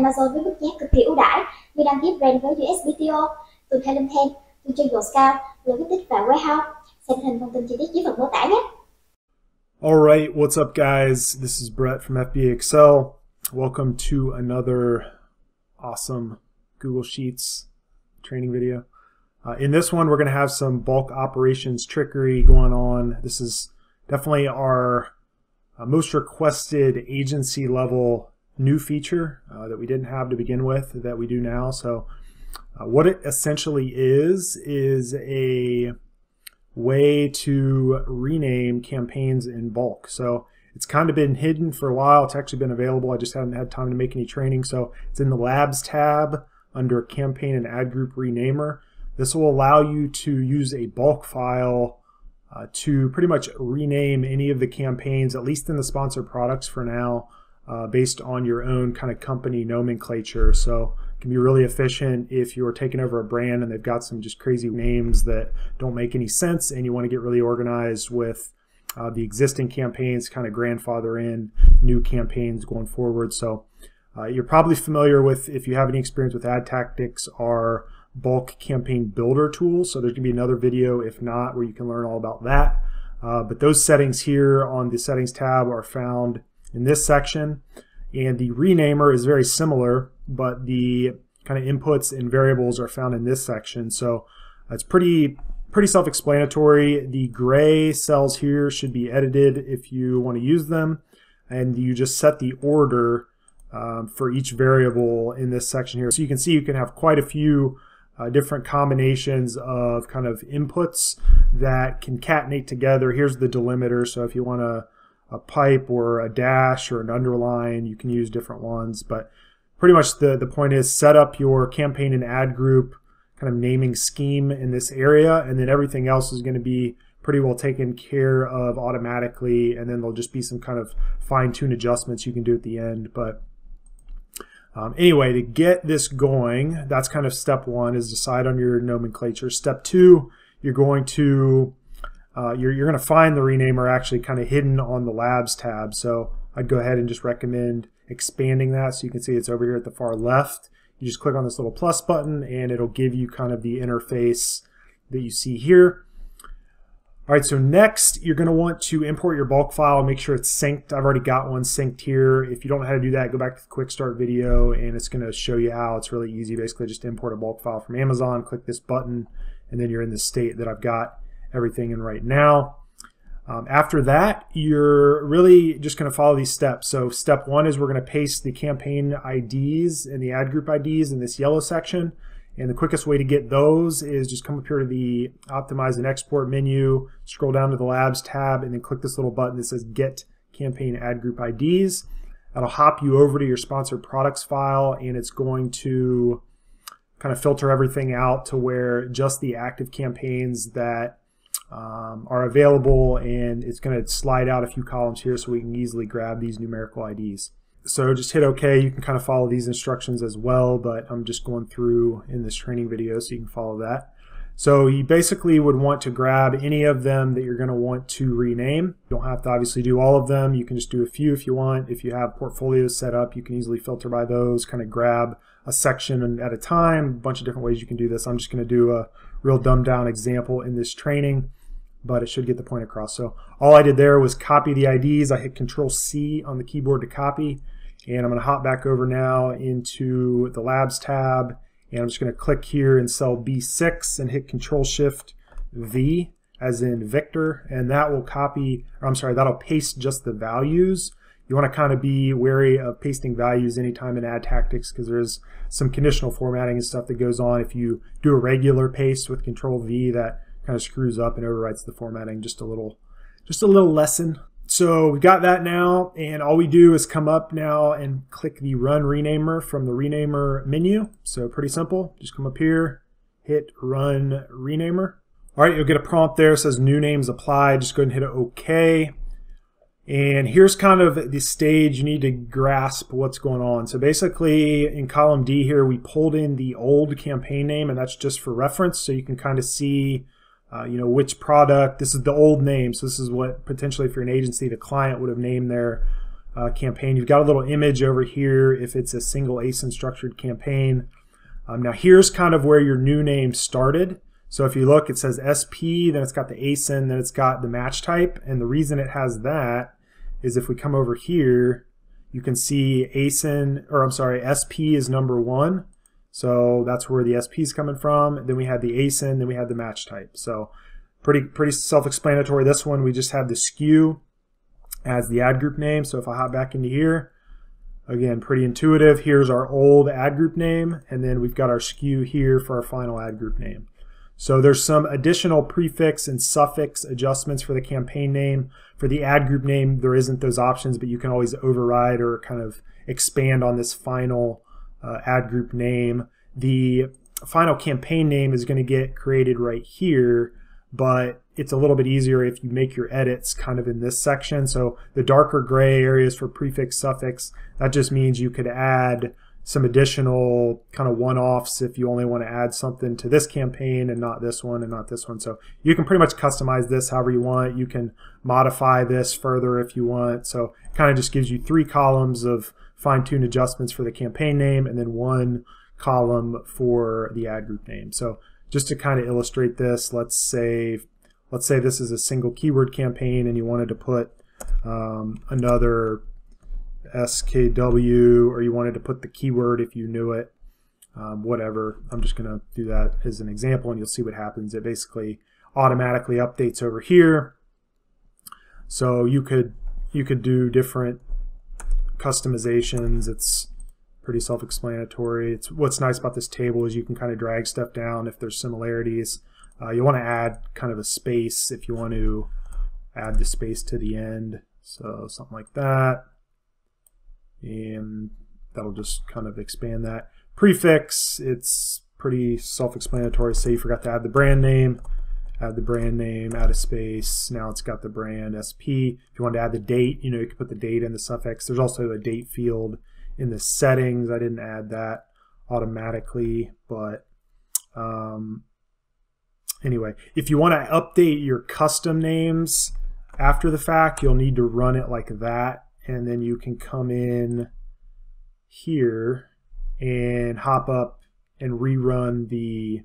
Amazon với mức giá cực kỳ ưu đãi như đăng ký brand với USPTO, từ Theo, từ trên cao, logistics và warehouse. Xem hình thông tin chi tiết dưới phần mô tả nhé. Alright, what's up guys? This is Brett from FBA EXCEL. Welcome to another awesome Google Sheets training video. In this one, we're going to have some bulk operations trickery going on. This is definitely our most requested agency level new feature that we didn't have to begin with that we do now. So what it essentially is a way to rename campaigns in bulk. So it's kind of been hidden for a while. It's actually been available. I just haven't had time to make any training. So it's in the Labs tab under Campaign and Ad Group Renamer. This will allow you to use a bulk file to pretty much rename any of the campaigns, at least in the sponsored products for now, based on your own kind of company nomenclature. So it can be really efficient if you're taking over a brand and they've got some just crazy names that don't make any sense and you want to get really organized with the existing campaigns, kind of grandfather in new campaigns going forward. So you're probably familiar with, if you have any experience with ad tactics, our bulk campaign builder tool. So there's going to be another video, if not, where you can learn all about that. But those settings here on the settings tab are found in this section, and the renamer is very similar, but the kind of inputs and variables are found in this section. So it's pretty self-explanatory. The gray cells here should be edited if you want to use them, and you just set the order for each variable in this section here. So you can see you can have quite a few different combinations of kind of inputs that concatenate together. Here's the delimiter, so if you want a pipe or a dash or an underline, you can use different ones. But pretty much the point is set up your campaign and ad group kind of naming scheme in this area, and then everything else is going to be pretty well taken care of automatically, and then there'll just be some kind of fine-tune adjustments you can do at the end. But anyway, to get this going, that's kind of step one, is decide on your nomenclature. Step two, you're going to find the renamer actually kind of hidden on the Labs tab. So I'd go ahead and just recommend expanding that, so you can see it's over here at the far left. You just click on this little plus button and it'll give you kind of the interface that you see here. All right, so next you're going to want to import your bulk file and make sure it's synced. I've already got one synced here. If you don't know how to do that, go back to the quick start video and it's going to show you how. It's really easy. Basically just import a bulk file from Amazon, click this button, and then you're in the state that I've got everything in right now. After that, you're really just going to follow these steps. So step one is we're going to paste the campaign IDs and the ad group IDs in this yellow section. And the quickest way to get those is just come up here to the Optimize and Export menu, scroll down to the Labs tab, and then click this little button that says Get Campaign Ad Group IDs. That'll hop you over to your sponsored products file, and it's going to kind of filter everything out to where just the active campaigns that are available, and it's going to slide out a few columns here so we can easily grab these numerical IDs. So just hit OK. You can kind of follow these instructions as well, but I'm just going through in this training video so you can follow that. So you basically would want to grab any of them that you're going to want to rename. You don't have to obviously do all of them. You can just do a few if you want. If you have portfolios set up, you can easily filter by those, kind of grab a section at a time. A bunch of different ways you can do this. I'm just going to do a real dumbed down example in this training, but it should get the point across. So all I did there was copy the IDs. I hit Control-C on the keyboard to copy, and I'm going to hop back over now into the Labs tab, and I'm just going to click here in cell B6 and hit Control-Shift-V as in Victor, and that will copy, or I'm sorry, that'll paste just the values. You want to kind of be wary of pasting values anytime in ad tactics, because there's some conditional formatting and stuff that goes on. If you do a regular paste with Control-V, that kind of screws up and overwrites the formatting. Just a little lesson. So we got that now, and all we do is come up now and click the Run Renamer from the Renamer menu. So pretty simple. Just come up here, hit Run Renamer. All right, you'll get a prompt there. It says New Names Applied. Just go ahead and hit OK. And here's kind of the stage you need to grasp what's going on. So basically in column D here, we pulled in the old campaign name, and that's just for reference, so you can kind of see which product. This is the old name, so this is what potentially, if you're an agency, the client would have named their campaign. You've got a little image over here if it's a single ASIN structured campaign. Now here's kind of where your new name started. So if you look, it says SP, then it's got the ASIN, then it's got the match type. And the reason it has that is if we come over here, you can see ASIN, or I'm sorry, SP is number 1. So that's where the SP is coming from. Then we had the ASIN, then we had the match type. So pretty self-explanatory. This one, we just have the SKU as the ad group name. So if I hop back into here, again, pretty intuitive. Here's our old ad group name, and then we've got our SKU here for our final ad group name. So there's some additional prefix and suffix adjustments for the campaign name. For the ad group name, there isn't those options, but you can always override or kind of expand on this final ad group name. The final campaign name is going to get created right here, but it's a little bit easier if you make your edits kind of in this section. So the darker gray areas for prefix, suffix, that just means you could add some additional kind of one-offs if you only want to add something to this campaign and not this one and not this one. So you can pretty much customize this however you want. You can modify this further if you want. So it kind of just gives you 3 columns of fine-tune adjustments for the campaign name and then 1 column for the ad group name. So just to kind of illustrate this, let's say this is a single keyword campaign and you wanted to put another SKW, or you wanted to put the keyword if you knew it, whatever. I'm just going to do that as an example and you'll see what happens. It basically automatically updates over here. So you could do different customizations. It's pretty self-explanatory. It's what's nice about this table is you can kind of drag stuff down if there's similarities. You want to add kind of a space if you want to add the space to the end. So something like that. And that'll just kind of expand that. Prefix, it's pretty self-explanatory. Say you forgot to add the brand name, add a space. Now it's got the brand SP. If you want to add the date, you can put the date in the suffix. There's also a date field in the settings. I didn't add that automatically, but anyway, if you want to update your custom names after the fact, you'll need to run it like that. And then you can come in here and hop up and rerun the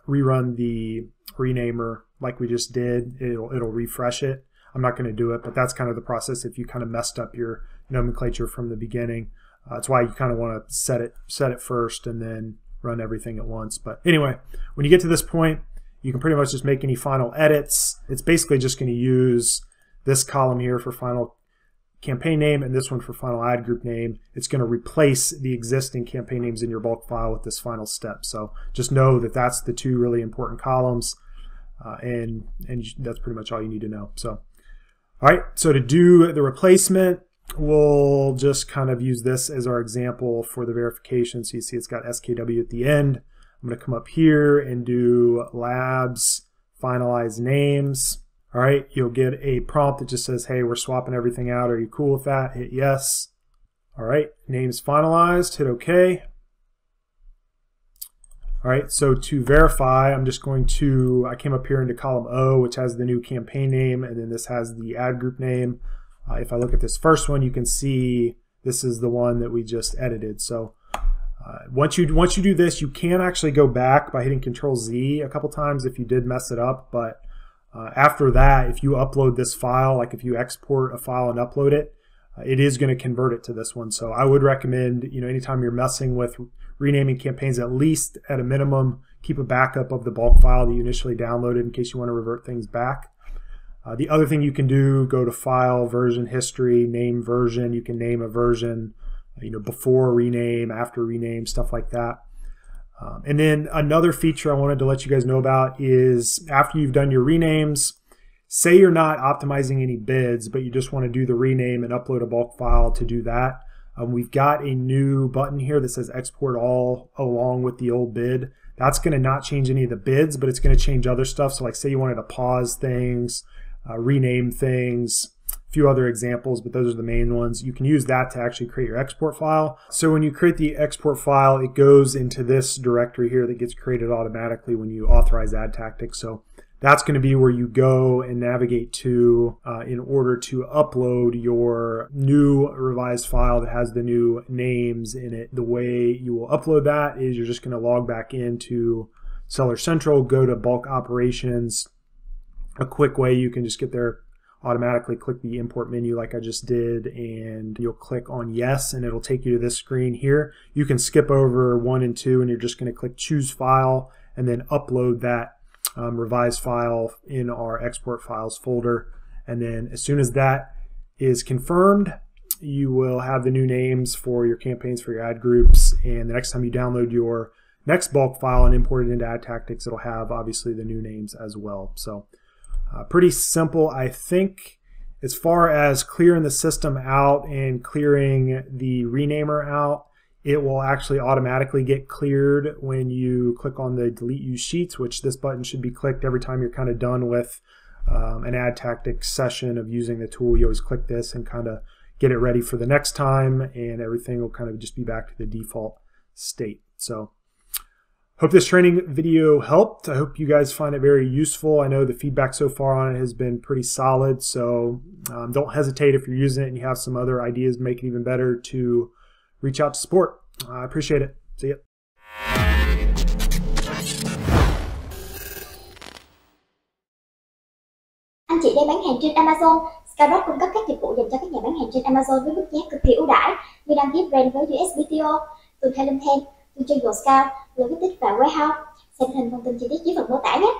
renamer like we just did. It'll refresh it. I'm not going to do it, but that's kind of the process if you kind of messed up your nomenclature from the beginning. That's why you kind of want to set it first and then run everything at once. But anyway, when you get to this point, you can pretty much just make any final edits. It's basically just going to use this column here for final campaign name and this one for final ad group name. It's going to replace the existing campaign names in your bulk file with this final step. So just know that that's the 2 really important columns, and that's pretty much all you need to know. So, all right, so to do the replacement, we'll just kind of use this as our example for the verification. So you see it's got SKW at the end. I'm going to come up here and do labs, finalize names. All right, you'll get a prompt that just says, hey, we're swapping everything out. Are you cool with that? Hit yes. All right, name's finalized. Hit OK. All right, so to verify, I'm just going to, I came up here into column O, which has the new campaign name, and then this has the ad group name. If I look at this first one, you can see this is the one that we just edited. So once you do this, you can actually go back by hitting Control-Z a couple times if you did mess it up, but after that, if you upload this file, like if you export a file and upload it, it is going to convert it to this one. So I would recommend, anytime you're messing with renaming campaigns, at least at a minimum, keep a backup of the bulk file that you initially downloaded in case you want to revert things back. The other thing you can do, go to File, Version History, Name Version. You can name a version, before rename, after rename, stuff like that. And then another feature I wanted to let you guys know about is after you've done your renames, say you're not optimizing any bids, but you just want to do the rename and upload a bulk file to do that. We've got a new button here that says export all along with the old bid. That's going to not change any of the bids, but it's going to change other stuff. So like say you wanted to pause things, rename things, a few other examples, but those are the main ones. You can use that to actually create your export file. So when you create the export file, it goes into this directory here that gets created automatically when you authorize ad tactics. So that's going to be where you go and navigate to in order to upload your new revised file that has the new names in it. The way you will upload that is you're just going to log back into Seller Central, go to bulk operations. A quick way you can just get there automatically, click the import menu like I just did, and you'll click on yes, and it'll take you to this screen here. You can skip over 1 and 2, and you're just going to click choose file and then upload that revised file in our export files folder. And then as soon as that is confirmed, you will have the new names for your campaigns, for your ad groups, and the next time you download your next bulk file and import it into Ad Tactics, it'll have obviously the new names as well. So pretty simple, I think. As far as clearing the system out and clearing the renamer out, it will actually automatically get cleared when you click on the delete used sheets, which this button should be clicked every time you're kind of done with an Ad Tactics session of using the tool. You always click this and kind of get it ready for the next time, and everything will kind of just be back to the default state. So hope this training video helped. I hope you guys find it very useful. I know the feedback so far on it has been pretty solid, so don't hesitate if you're using it and you have some other ideas to make it even better to reach out to support. I appreciate it. See ya. Anh chị đang bán hàng trên Amazon. Skyrock cung cấp các dịch vụ dành cho các nhà bán hàng trên Amazon với mức giá cực kỳ ưu đãi như đăng ký brand với USPTO, từ theo, chúng, trên, rồi DÍCH và warehouse. Xem hình thông tin chi tiết dưới phần mô tả nhé.